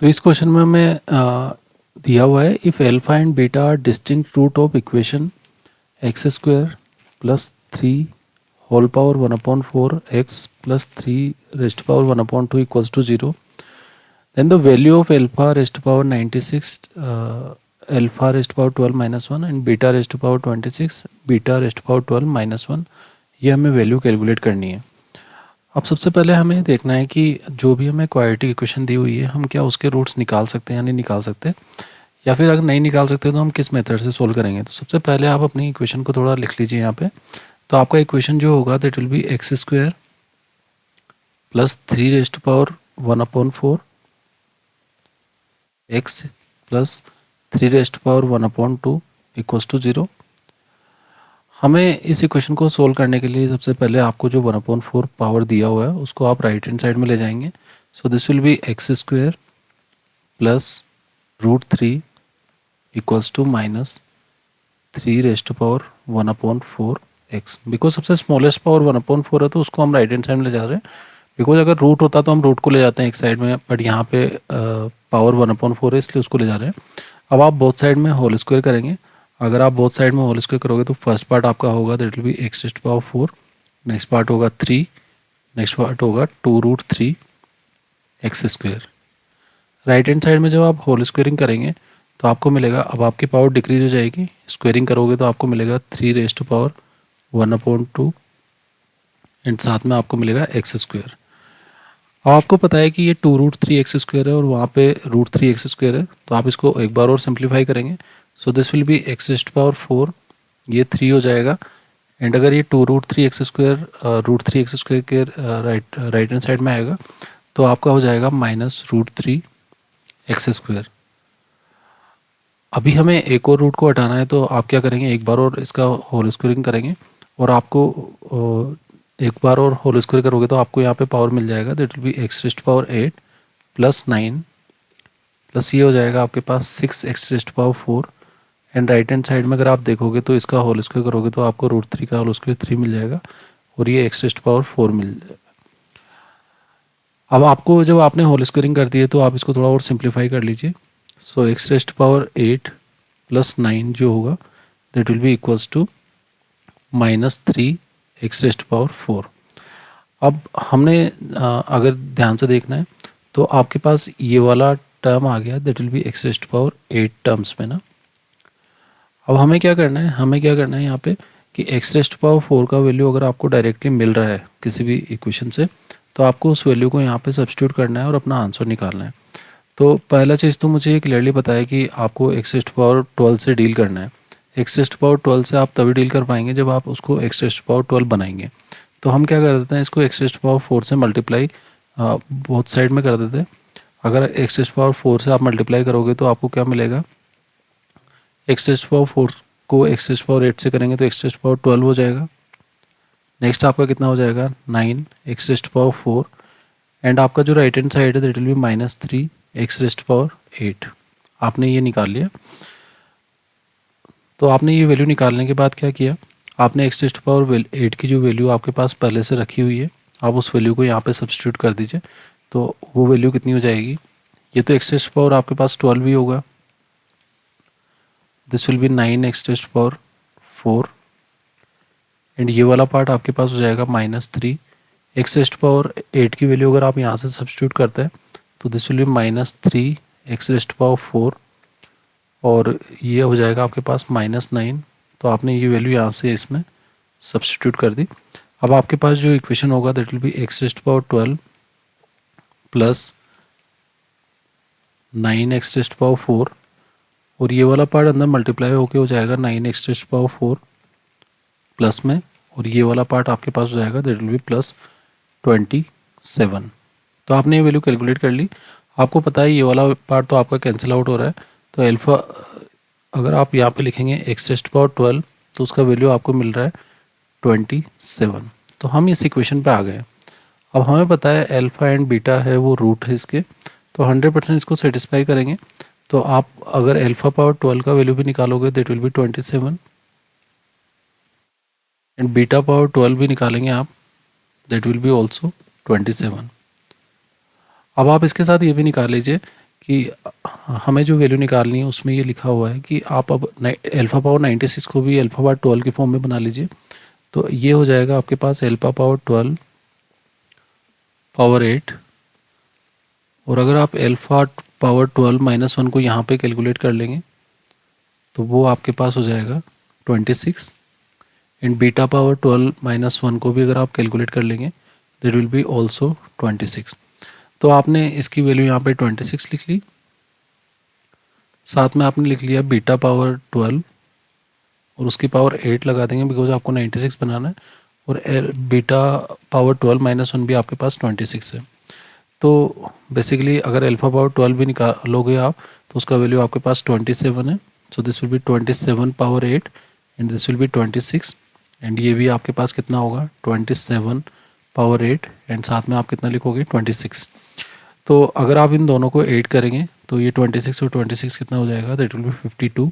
तो इस क्वेश्चन में हमें दिया हुआ है if alpha and beta are distinct root of equation X square plus 3 whole power 1/4 x plus 3 rest power 1/2 equals to 0, then the value of alpha raised to power 96, alpha raised to power 12 minus 1 and beta raised to power 26, beta raised to power 12 minus 1, ये हमें value calculate करनी है। अब सबसे पहले हमें देखना है कि जो भी हमें क्वाड्रेटिक इक्वेशन दी हुई है हम क्या उसके रूट्स निकाल सकते हैं या नहीं निकाल सकते, या फिर अगर नहीं निकाल सकते तो हम किस मेथड से सोल्व करेंगे। तो सबसे पहले आप अपनी इक्वेशन को थोड़ा लिख लीजिए यहाँ पे। तो आपका इक्वेशन जो होगा that will be x square plus 3 rest power 1/4 x plus 3 rest power 1/2 equals to 0। हमें इस इक्वेशन को सोल्व करने के लिए सबसे पहले आपको जो 1/4 पावर दिया हुआ है उसको आप राइट हैंड साइड में ले जाएंगे। So this will be x square plus √3 equals to minus 3 rest power 1/4 x. Because सबसे स्मॉलेस्ट पावर 1/4 है तो उसको हम राइट हैंड साइड में ले जा रहे हैं। बिकॉज अगर रूट होता तो हम रूट को ले जाते हैं एक साइड में, बट यहाँ पे पावर 1/4 है इसलिए उसको ले जा रहे हैं। अब आप बोथ साइड में होल स्क्वायर करेंगे। अगर आप बोथ साइड में होल स्क्वायर करोगे तो फर्स्ट पार्ट आपका होगा that will be x raised power 4, next part होगा 3, नेक्स्ट पार्ट होगा 2√3 x square. Right hand side में जब आप होल स्क्वेयरिंग करेंगे तो आपको मिलेगा, अब आपकी पावर डिक्रीज हो जाएगी, स्क्वेयरिंग करोगे तो आपको मिलेगा 3 रेस्ट टू पावर 1/2 एंड साथ में आपको मिलेगा एक्स स्क्वायर। अब आपको पता है कि ये 2√3 एक्स स्क्वायर है और वहाँ पे √3 एक्स स्क्वायर है, तो आप इसको एक बार और सिंप्लीफाई करेंगे। सो this will be x raised power 4, ये 3 हो जाएगा। एंड अगर ये 2√3 एक्स स्क्वायर √3 एक्स स्क्वायर के राइट हैंड साइड में आएगा तो आपका हो जाएगा माइनस √3 एक्स स्क्वायर। अभी हमें एक और रूट को हटाना है तो आप क्या करेंगे, एक बार और इसका होल स्क्वायरिंग करेंगे और आपको एक बार और होल स्क्वायर करोगे तो आपको यहाँ पे पावर मिल जाएगा that will be x raised power 8 plus 9 plus ये हो जाएगा आपके पास 6 x raised power 4। And right hand side में अगर आप देखोगे तो इसका होल स्क्वायर करोगे तो आपको √3 का होल स्क्वायर 3 मिल जाएगा और ये एक्स रेस्ट पावर 4 मिल जाएगा। अब आपको जब आपने होल स्क्वायरिंग कर दी है तो आप इसको थोड़ा और सिंप्लीफाई कर लीजिए। So x raised power 8 plus 9 जो होगा that will be equals to minus 3 x raised power 4। अब हमने अगर ध्यान से देखना है तो आपके पास ये वाला टर्म आ गया that will be x raised power 8 terms में ना। अब हमें क्या करना है यहाँ पे कि एक्स रेस्ट पावर 4 का वैल्यू अगर आपको डायरेक्टली मिल रहा है किसी भी इक्वेशन से तो आपको उस वैल्यू को यहाँ पे सब्स्टिट्यूट करना है और अपना आंसर निकालना है। तो पहला चीज़ तो मुझे क्लियरली पता है कि आपको एक्स रेस्ट पावर 12 से डील करना है। एक्स रेस्ट पावर 12 से आप तभी डील कर पाएंगे जब आप उसको एक्स रेस्ट पावर 12 बनाएंगे। तो हम क्या कर देते हैं, इसको एक्स रेस्ट पावर 4 से मल्टीप्लाई बोथ साइड में कर देते हैं। अगर एक्स रेस्ट पावर 4 से आप मल्टीप्लाई करोगे तो आपको क्या मिलेगा, एक्स रेस्ट पावर 4 को एक्स रेस्ट पावर 8 से करेंगे तो एक्स रेस्ट पावर 12 हो जाएगा। नेक्स्ट आपका कितना हो जाएगा 9 एक्स रेस्ट पावर 4 एंड आपका जो राइट हैंड साइड है that will B minus 3 x raised power 8। आपने ये निकाल लिया। तो आपने ये वैल्यू निकालने के बाद क्या किया, आपने एक्स रेस्ट पावर 8 की जो वैल्यू आपके पास पहले से रखी हुई है आप उस वैल्यू को यहाँ पे सब्स्टिट्यूट कर दीजिए। तो वो वैल्यू कितनी हो जाएगी, ये तो एक्स रेस्ट पावर आपके पास 12 ही होगा, this will B 9 x raised power 4 and ये वाला पार्ट आपके पास हो जाएगा माइनस 3 एक्स रेस्ट पावर 8 की वैल्यू अगर आप यहाँ से सब्स्टिट्यूट करते हैं तो this will B minus 3 x raised power 4 और ये हो जाएगा आपके पास माइनस 9। तो आपने ये वैल्यू यहाँ से इसमें सब्स्टिट्यूट कर दी। अब आपके पास जो इक्वेशन होगा that will be x raised power 12 plus 9 x raised power 4 और ये वाला पार्ट अंदर मल्टीप्लाई होके हो जाएगा 9 एक्स रेस्ट पावर 4 प्लस में, और ये वाला पार्ट आपके पास हो जाएगा दैट विल बी प्लस 27। तो आपने ये वैल्यू कैलकुलेट कर ली। आपको पता है ये वाला पार्ट तो आपका कैंसिल आउट हो रहा है, तो अल्फ़ा अगर आप यहाँ पे लिखेंगे एक्स रेस्ट पावर 12 तो उसका वैल्यू आपको मिल रहा है 27। तो हम इस इक्वेशन पे आ गए। अब हमें पता है अल्फ़ा एंड बीटा है वो रूट है इसके, तो 100% इसको सेटिस्फाई करेंगे। तो आप अगर अल्फ़ा पावर 12 का वैल्यू भी निकालोगे that will B 27 and beta power 12 भी निकालेंगे आप दैट विल बी ऑल्सो 27। अब आप इसके साथ ये भी निकाल लीजिए कि हमें जो वैल्यू निकालनी है उसमें ये लिखा हुआ है कि आप अब अल्फ़ा पावर 96 को भी अल्फ़ा पावर 12 के फॉर्म में बना लीजिए। तो ये हो जाएगा आपके पास अल्फ़ा पावर 12 पावर 8, और अगर आप अल्फ़ा पावर 12 -1 को यहाँ पे कैलकुलेट कर लेंगे तो वो आपके पास हो जाएगा 26, एंड बीटा पावर 12 -1 को भी अगर आप कैलकुलेट कर लेंगे दैट विल बी ऑल्सो 26। तो आपने इसकी वैल्यू यहाँ पे 26 लिख ली, साथ में आपने लिख लिया बीटा पावर 12 और उसकी पावर 8 लगा देंगे बिकॉज आपको 96 बनाना है, और बीटा पावर 12 -1 भी आपके पास 26 है। तो बेसिकली अगर अल्फ़ा पावर 12 भी निकालोगे आप तो उसका वैल्यू आपके पास 27 है। सो this will B 27 power 8 and this will B 26, and ये भी आपके पास कितना होगा 27 पावर 8, एंड साथ में आप कितना लिखोगे 26। तो अगर आप इन दोनों को ऐड करेंगे तो ये 26 और 26 कितना हो जाएगा, that will be 52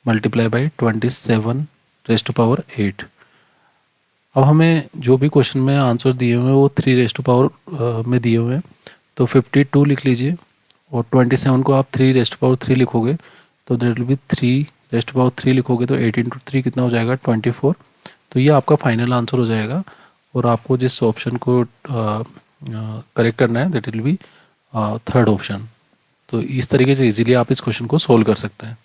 multiply by 27 raised to power 8। अब हमें जो भी क्वेश्चन में आंसर दिए हुए हैं वो 3 रेस्ट टू पावर में दिए हुए हैं, तो 52 लिख लीजिए, और 27 को आप 3 रेस्ट टू पावर 3 लिखोगे तो that will be 3 raised to power 3 लिखोगे तो 8 इंटू 3 कितना हो जाएगा 24। तो ये आपका फाइनल आंसर हो जाएगा, और आपको जिस ऑप्शन को करेक्ट करना है that will B third option. तो इस तरीके से इजीली आप इस क्वेश्चन को सोल्व कर सकते हैं।